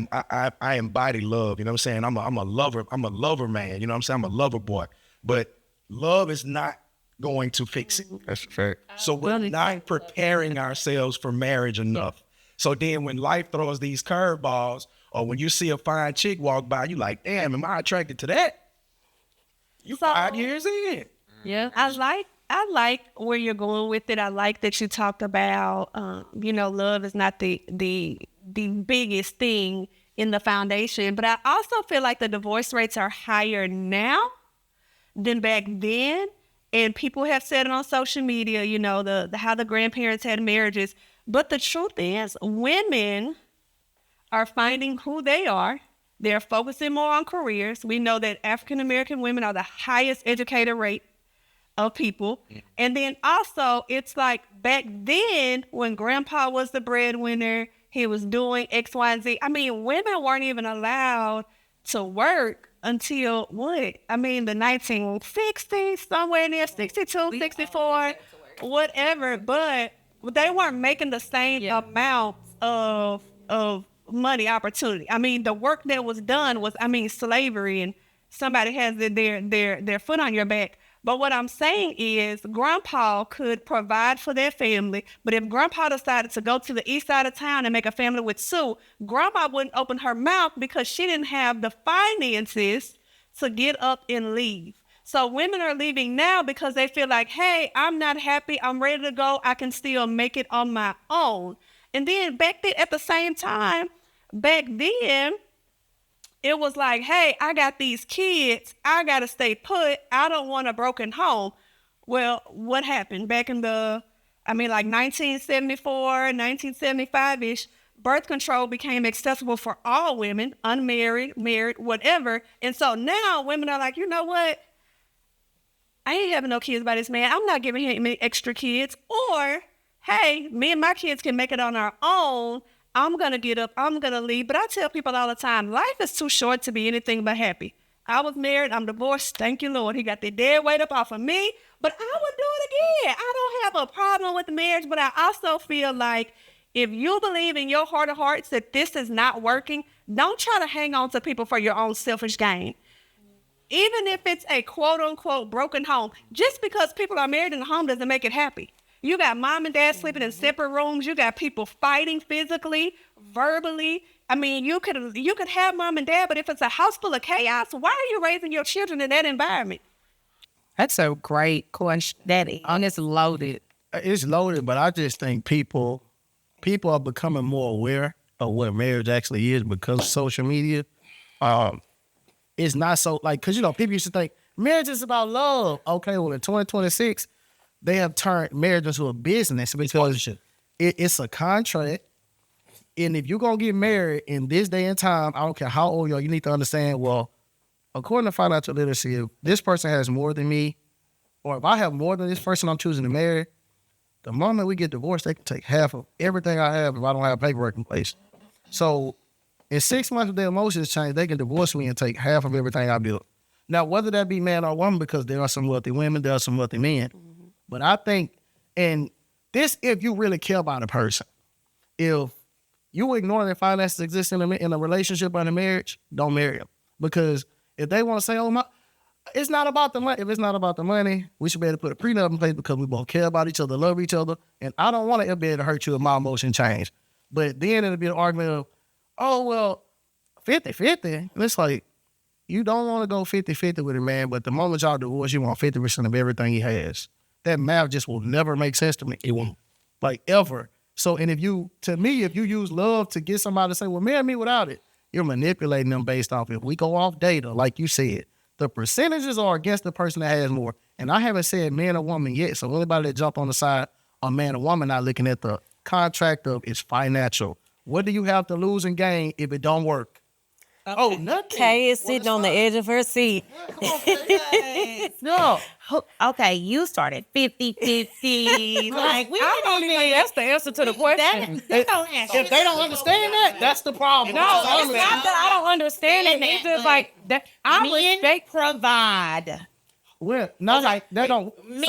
embody love. You know what I'm saying? I'm a lover. I'm a lover man. You know what I'm saying? I'm a lover boy. But love is not going to fix it. That's a fact. So we're not preparing ourselves for marriage enough. So then when life throws these curveballs, or when you see a fine chick walk by, you like, damn, am I attracted to that? You 5 years in. Yeah, I like where you're going with it. I like that you talked about, love is not the biggest thing in the foundation. But I also feel like the divorce rates are higher now than back then. And people have said it on social media, the how the grandparents had marriages. But the truth is, women are finding who they are. They're focusing more on careers. We know that African American women are the highest educated rate of people. And then also, it's like back then when grandpa was the breadwinner, he was doing X, Y, and Z. I mean, women weren't even allowed to work until what? I mean, the 1960s, somewhere in there, 62, 64, whatever. But they weren't making the same amount of money opportunity. I mean, the work that was done was, slavery, and somebody has their foot on your back. But what I'm saying is grandpa could provide for their family, but if grandpa decided to go to the east side of town and make a family with Sue, grandma wouldn't open her mouth because she didn't have the finances to get up and leave. So women are leaving now because they feel like, hey, I'm not happy. I'm ready to go. I can still make it on my own. And then back then, at the same time, back then, it was like, hey, I got these kids. I got to stay put. I don't want a broken home. Well, what happened back in like 1974, 1975-ish, birth control became accessible for all women, unmarried, married, whatever. And so now women are like, you know what? I ain't having no kids by this man. I'm not giving him any extra kids. Or, hey, me and my kids can make it on our own. I'm going to get up. I'm going to leave. But I tell people all the time, life is too short to be anything but happy. I was married. I'm divorced. Thank you, Lord. He got the dead weight up off of me. But I would do it again. I don't have a problem with marriage. But I also feel like if you believe in your heart of hearts that this is not working, don't try to hang on to people for your own selfish gain. Even if it's a quote-unquote broken home, just because people are married in a home doesn't make it happy. You got mom and dad sleeping in separate rooms. You got people fighting physically, verbally. I mean, you could have mom and dad, but if it's a house full of chaos, why are you raising your children in that environment? That's a great question. Daddy, and it's loaded. It's loaded, but I just think people are becoming more aware of what marriage actually is because of social media. It's not so because people used to think marriage is about love. Okay, well in 2026, they have turned marriage into a business because it's a contract. And if you're gonna get married in this day and time, I don't care how old you are, you need to understand. Well, according to financial literacy, if this person has more than me, or if I have more than this person I'm choosing to marry, the moment we get divorced, they can take half of everything I have if I don't have paperwork in place. So in 6 months, if their emotions change, they can divorce me and take half of everything I built. Now, whether that be man or woman, because there are some wealthy women, there are some wealthy men. Mm-hmm. But I think, and this, if you really care about a person, if you ignore that finances exist in a relationship or in a marriage, don't marry them. Because if they want to say, it's not about the money. If it's not about the money, we should be able to put a prenup in place because we both care about each other, love each other. And I don't want to ever be able to hurt you if my emotion change. But then it'll be an argument of, 50-50. And it's like, you don't want to go 50-50 with a man, but the moment y'all divorce, you want 50% of everything he has. That math just will never make sense to me. It won't. Ever. So, and if you use love to get somebody to say, well, marry me without it, you're manipulating them based off if we go off data, like you said. The percentages are against the person that has more. And I haven't said man or woman yet. So anybody that jump on the side of man or woman not looking at the contract of it's financial. What do you have to lose and gain if it don't work? Oh, nothing. Kay is sitting on the edge of her seat. No. Okay, you started 50-50. Like, I don't even think that's the answer to the question. If they don't understand that, that's the problem. No, it's not that I don't understand it. It's just like that. I respect provide. Well, not like they don't. Men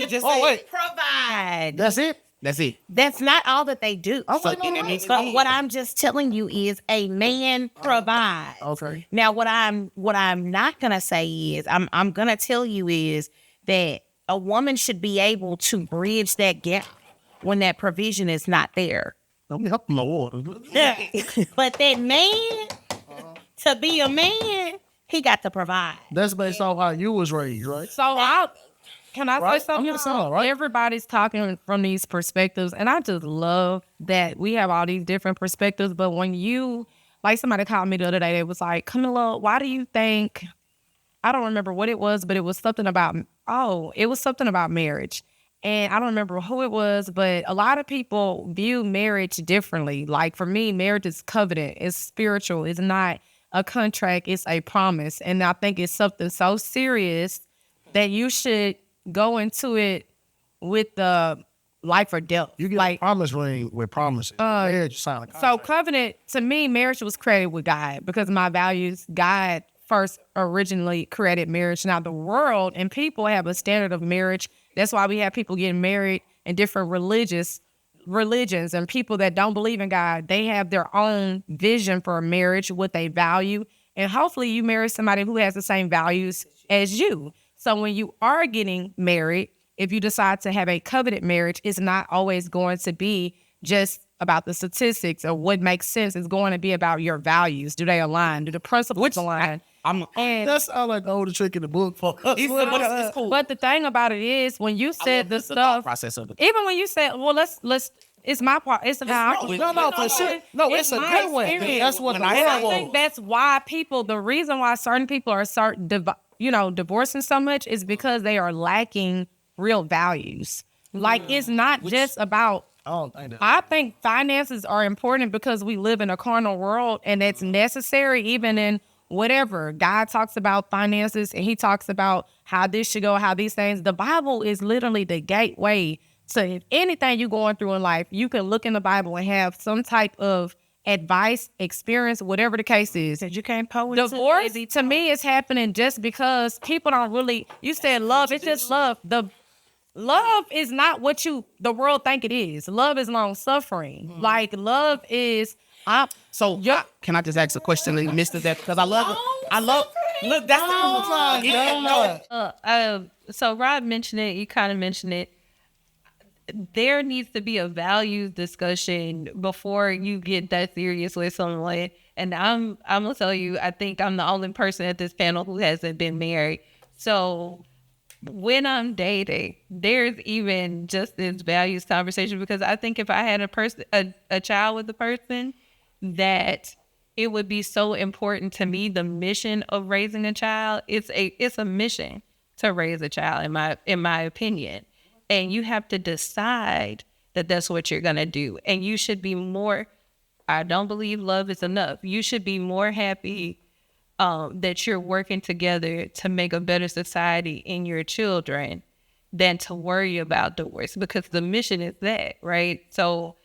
provide. That's it. That's it. That's not all that they do. But what I'm just telling you is a man provides. Okay. Now, what I'm not gonna say is I'm gonna tell you is that a woman should be able to bridge that gap when that provision is not there. Don't be helping my water. But that man, to be a man, he got to provide. That's based off how you was raised, right? So can I say something? Right? Everybody's talking from these perspectives, and I just love that we have all these different perspectives. But when somebody called me the other day, they was like, Camilla, why do you think, I don't remember what it was, but it was something about marriage. And I don't remember who it was, but a lot of people view marriage differently. Like for me, marriage is covenant, it's spiritual, it's not a contract, it's a promise. And I think it's something so serious that you should go into it with the life or death. You get a promise ring with promises. Marriage, you sign a contract. So covenant, to me, marriage was created with God because of my values. God first originally created marriage. Now the world and people have a standard of marriage. That's why we have people getting married in different religions, and people that don't believe in God, they have their own vision for marriage, what they value. And hopefully you marry somebody who has the same values as you. So when you are getting married, if you decide to have a covenant marriage, it's not always going to be just about the statistics or what makes sense. It's going to be about your values. Do they align? Do the principles align? That's all like the older trick in the book for us. It's cool. But the thing about it is, when you said the thought stuff, process of it. even when you said, well, let's, it's my part. It's about No, for sure. No, it's a my good one. experience. That's what the I world think wants. that's why the reason why certain people are divorcing so much is because they are lacking real values. Like, it's not just about. I don't think that. I think finances are important because we live in a carnal world, and it's necessary even in whatever. God talks about finances, and he talks about how this should go, how these things. The Bible is literally the gateway. So if anything you're going through in life, you can look in the Bible and have some type of advice, experience, whatever the case is. You can't post Divorce, to me, is happening just because people don't really, you said love, it's just love. Love is not what the world think it is. Love is long suffering. Like, love is, Can I just ask a question that you missed that? Because I love it. Look, that's So Rob mentioned it. You kind of mentioned it. There needs to be a values discussion before you get that serious with someone. And I'm gonna tell you, I think I'm the only person at this panel who hasn't been married. So when I'm dating, there's even just this values conversation, because I think if I had a child with a person, that it would be so important to me. The mission of raising a child, it's a mission to raise a child, in my opinion. And you have to decide that that's what you're gonna do. And you should be more. I don't believe love is enough. You should be more happy that you're working together to make a better society in your children than to worry about divorce, because the mission is that, right? So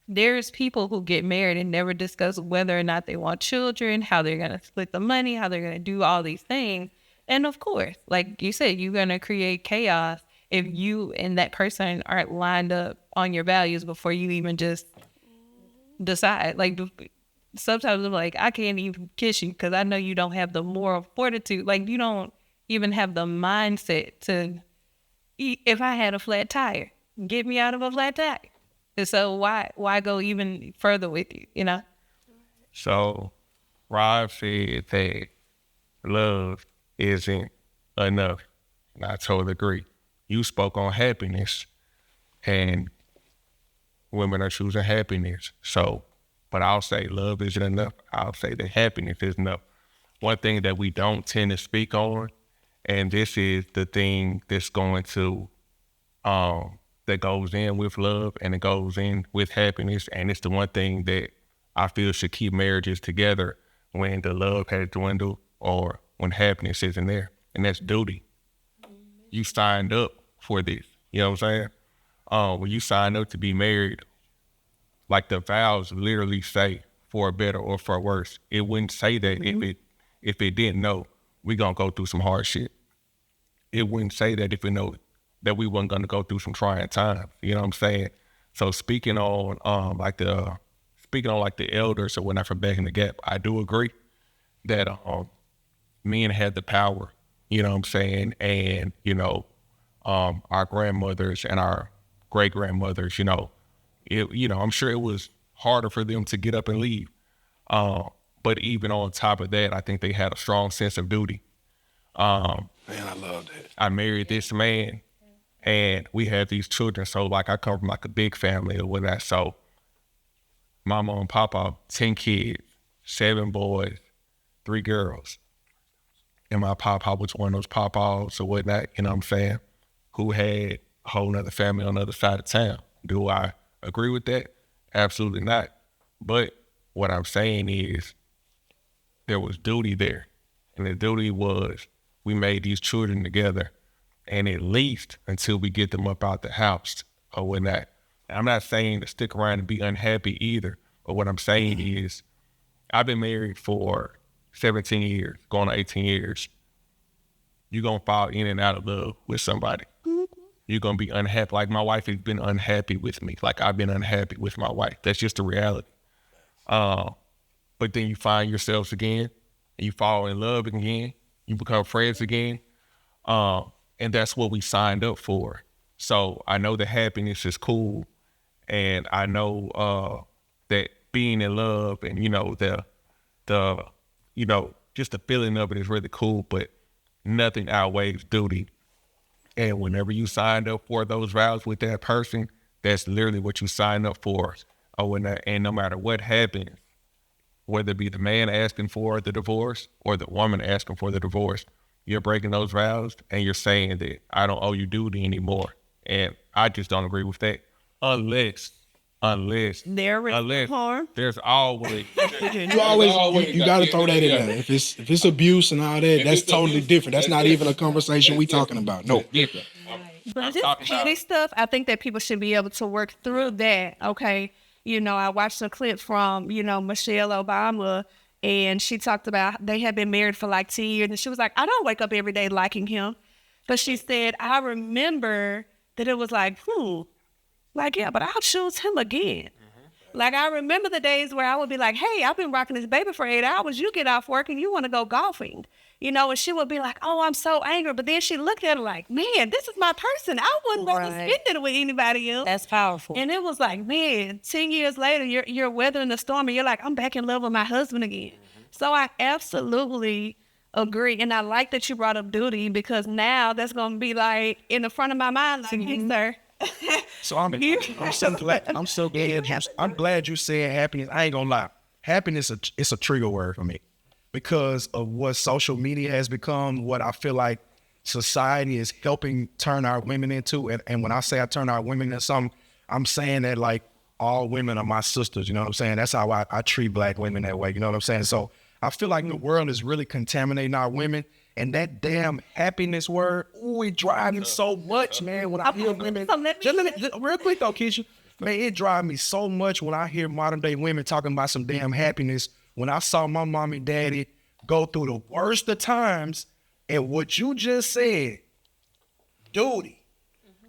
there's people who get married and never discuss whether or not they want children, how they're going to split the money, how they're going to do all these things. And of course, like you said, you're going to create chaos if you and that person aren't lined up on your values before you even just decide. Like, sometimes I'm like, I can't even kiss you because I know you don't have the moral fortitude. Like, you don't even have the mindset to, if I had a flat tire, get me out of a flat tire. And so why go even further with you, you know? So Rob said that love isn't enough. And I totally agree. You spoke on happiness, and women are choosing happiness. So, but I'll say love isn't enough. I'll say that happiness is enough. One thing that we don't tend to speak on, and this is the thing that's going to, that goes in with love and it goes in with happiness. And it's the one thing that I feel should keep marriages together when the love has dwindled or when happiness isn't there. And that's duty. You signed up for this. You know what I'm saying? When you sign up to be married, like the vows literally say for better or for worse. It wouldn't say that if it didn't know we gonna go through some hard shit. It wouldn't say that if it know that we wasn't gonna go through some trying times. You know what I'm saying? So speaking on like the elders or whatnot from back in the gap, I do agree that men had the power. You know what I'm saying? And our grandmothers and our great grandmothers, I'm sure it was harder for them to get up and leave. But even on top of that, I think they had a strong sense of duty. Man, I love that. I married this man and we had these children. So like I come from like a big family or whatnot. So mama and papa, 10 kids, 7 boys, 3 girls. And my papa was one of those papas or whatnot, you know what I'm saying, who had a whole nother family on the other side of town. Do I agree with that? Absolutely not. But what I'm saying is there was duty there. And the duty was we made these children together, and at least until we get them up out the house or whatnot. I'm not saying to stick around and be unhappy either. But what I'm saying is I've been married for 17 years, going on 18 years. You're going to fall in and out of love with somebody. You're going to be unhappy. Like my wife has been unhappy with me. Like I've been unhappy with my wife. That's just the reality. But then you find yourselves again and you fall in love again, you become friends again. And that's what we signed up for. So I know that happiness is cool, and I know that being in love and, you know, the you know, just the feeling of it is really cool, but nothing outweighs duty. And whenever you signed up for those vows with that person, that's literally what you signed up for. And no matter what happens, whether it be the man asking for the divorce or the woman asking for the divorce, you're breaking those vows and you're saying that I don't owe you duty anymore. And I just don't agree with that. Unless there's always you got to throw that in there. If it's abuse and all that, that's totally different. That's not even a conversation we talking about. No. different. But just petty stuff, I think that people should be able to work through that, okay? You know, I watched a clip from, you know, Michelle Obama, and she talked about they had been married for like 10 years, and she was like, I don't wake up every day liking him. But she said, I remember that it was like, like, yeah, but I'll choose him again. Like, I remember the days where I would be like, hey, I've been rocking this baby for 8 hours. You get off work and you want to go golfing. You know, and she would be like, oh, I'm so angry. But then she looked at it like, man, this is my person. I wouldn't rather spend it with anybody else. That's powerful. And it was like, man, 10 years later, you're weathering the storm and you're like, I'm back in love with my husband again. So I absolutely agree. And I like that you brought up duty, because now that's going to be like in the front of my mind, like, hey, sir. So I'm so glad. I'm glad you said happiness. I ain't gonna lie. Happiness, it's a trigger word for me because of what social media has become, what I feel like society is helping turn our women into. And when I say I turn our women into something, I'm saying that like all women are my sisters. You know what I'm saying? That's how I treat Black women that way. You know what I'm saying? So I feel like the world is really contaminating our women. And that damn happiness word, it drives me so much, man. When I hear women, real quick though, Keshia, man, it drives me so much when I hear modern day women talking about some damn happiness. When I saw my mom and daddy go through the worst of times, and what you just said, duty,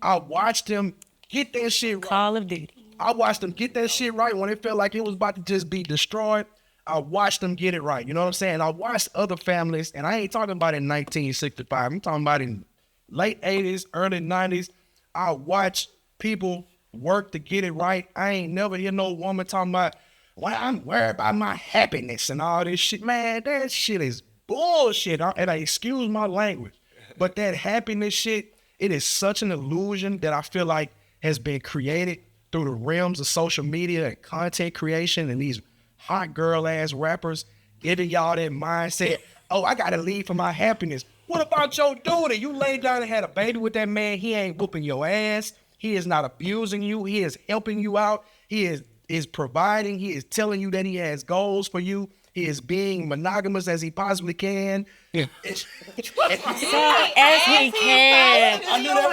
I watched them get that shit right. Call of Duty. I watched them get that shit right when it felt like it was about to just be destroyed. I watched them get it right. You know what I'm saying? I watched other families, and I ain't talking about in 1965. I'm talking about in late 80s, early 90s. I watched people work to get it right. I ain't never hear no woman talking about, well, I'm worried about my happiness and all this shit. Man, that shit is bullshit. And I excuse my language. But that happiness shit, it is such an illusion that I feel like has been created through the realms of social media and content creation and these hot girl ass rappers giving y'all that mindset, oh, I gotta leave for my happiness. What about your duty? You laid down and had a baby with that man. He ain't whooping your ass. He is not abusing you. He is helping you out. He is providing. He is telling you that he has goals for you. He is being monogamous as he possibly can. As he can. I knew that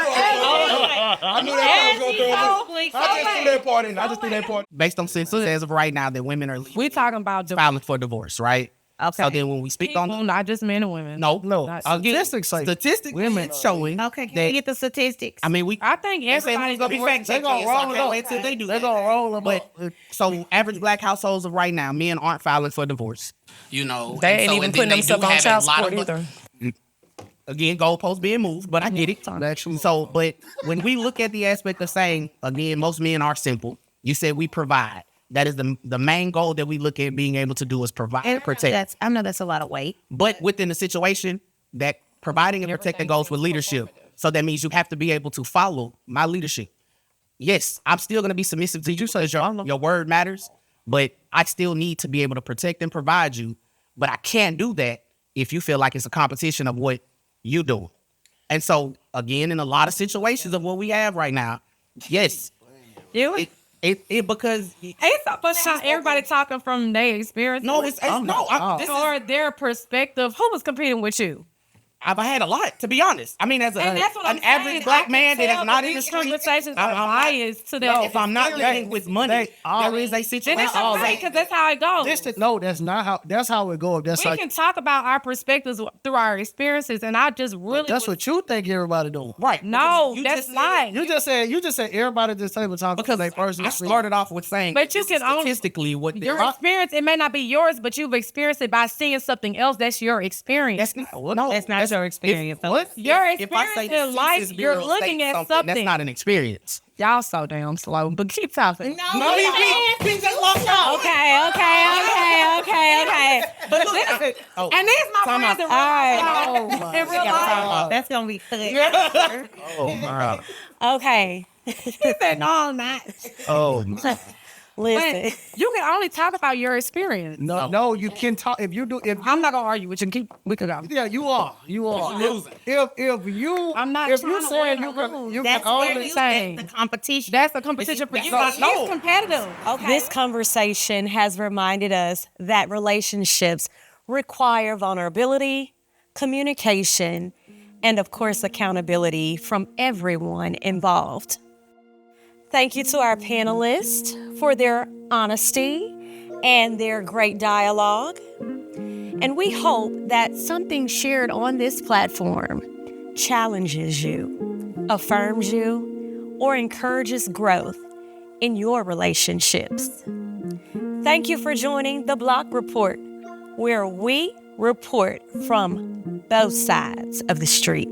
part. I knew that part was going through. I just threw that part in. I just threw that part. Based on census as of right now, that women are We're talking about filing for divorce, right? Okay. So then when we speak on not just men and women. no, Statistics say statistics women showing. Okay, can that, we get the statistics? I mean, I think everybody's gonna be fact. They're gonna roll it up until they do. They're gonna roll them up. So average Black households of right now, men aren't filing for divorce. You know, They ain't even putting themselves on child support either. Again, goalposts being moved, but I get it. So, but when we look at the aspect of saying, again, most men are simple. You said we provide. That is the main goal that we look at being able to do is provide and protect. I know that's a lot of weight. But within the situation, that providing and protecting goes with leadership. So that means you have to be able to follow my leadership. Yes, I'm still going to be submissive to you because your word matters, but I still need to be able to protect and provide you. But I can't do that if you feel like it's a competition of what you do. And so, again, in a lot of situations of what we have right now, yes, it because But not everybody talking from their experience. no, it's no. Or their perspective. Who was competing with you? I've had a lot, to be honest. I mean, as And that's what an I'm average saying. black I can man that tell is not that in the these street, conversations are biased to them. if I'm not dealing with money, there is a situation. Then it's okay, because that's how it goes. No, that's not how. That's how it goes. That's We like can talk about our perspectives through our experiences, and I just really that's what you think everybody doing. Right. No, because you that's just said- not. You just said everybody at this table talking Because their personal I started off with saying, But you this is can only- statistically what Your experience, it may not be yours, but you've experienced it by seeing something else. That's your experience. That's not no. That's not your experience. though. What? Your If I experience say in the life, Census you're Bureau looking states at That's something. not an experience. Y'all so damn slow, but keep talking. No, he just lost out. Okay. But listen, Oh, and these my time friends in out. real life. In real life. That's gonna be fun. Oh my. Okay. He said, no, I'm not. Oh Listen. But you can only talk about your experience. no, you can talk if you do if I'm not gonna argue with you. We could go. yeah, you are. If you I'm not if trying you to saying win you or can lose. you That's can where only you saying. get the competition. That's a competition for you. that's not- It's competitive. Okay. This conversation has reminded us that relationships require vulnerability, communication, and of course, accountability from everyone involved. Thank you to our panelists for their honesty and their great dialogue. And we hope that something shared on this platform challenges you, affirms you, or encourages growth in your relationships. Thank you for joining the Block Report, where we report from both sides of the street.